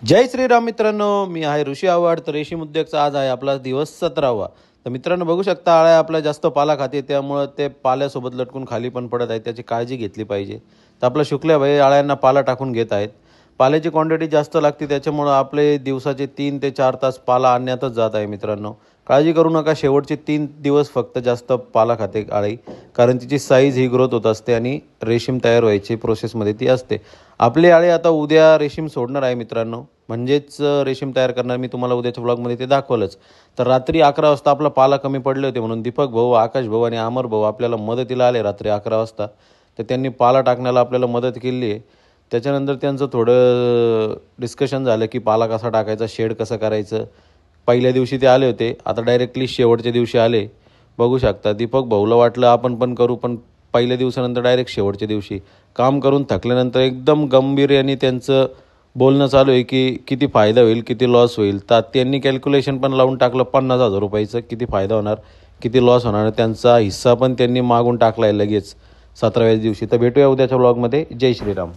जय श्रीराम मित्रांनो, मी आहे ऋषी आव्हाड. तर रेशीम उद्योगचा आज आहे आपला दिवस 17वा. तर मित्रांनो बघू शकता, आळ्या आपल्या जास्त पाला खाते, त्यामुळे ते पाल्यासोबत लटकून खाली पण पडत आहेत. त्याची काळजी घेतली पाहिजे. तर आपला शुक्ल्या भाई आळ्यांना पाला टाकून घेत आहेत. पाल्याची क्वांटिटी जास्त लागते, त्याच्यामुळे आपले दिवसाचे 3 ते 4 तास पाला आणण्यातच जात आहे. मित्रांनो काळजी करू नका, शेवटचे 3 दिवस फक्त जास्त पाला खाते आळी, कारण तिची साईज ही ग्रोथ होत असते आणि रेशीम तयार व्हायची प्रोसेसमध्ये ती असते. आपली आळी आता उद्या रेशीम सोडणार आहे मित्रांनो, म्हणजेच रेशीम तयार करणार. मी तुम्हाला उद्याच्या ब्लॉगमध्ये ते दाखवलंच. तर रात्री 11 वाजता आपला पाला कमी पडले होते, म्हणून दीपक भाऊ, आकाश भाऊ आणि अमर भाऊ आपल्याला मदतीला आले रात्री 11 वाजता. तर त्यांनी पाला टाकण्याला आपल्याला मदत केली आहे. त्याच्यानंतर त्यांचं थोडं डिस्कशन झालं की पाला कसा टाकायचा, शेड कसं करायचं. पहिल्या दिवशी ते आले होते, आता डायरेक्टली शेवटच्या दिवशी आले. बघू शकता, दीपक भाऊला वाटलं आपण पण करू, पण पहिल्या दिवसानंतर डायरेक्ट शेवटच्या दिवशी काम करून थकल्यानंतर एकदम गंभीर त्यांचं बोलणं चालू आहे की किती फायदा होईल, किती लॉस होईल. तर त्यांनी कॅल्क्युलेशन पण लावून टाकलं 50,000 रुपयाचं, किती फायदा होणार, किती लॉस होणार. त्यांचा हिस्सा पण त्यांनी मागून टाकला आहे लगेच 17व्या दिवशी. तर भेटूया उद्याच्या ब्लॉगमध्ये. जय श्रीराम.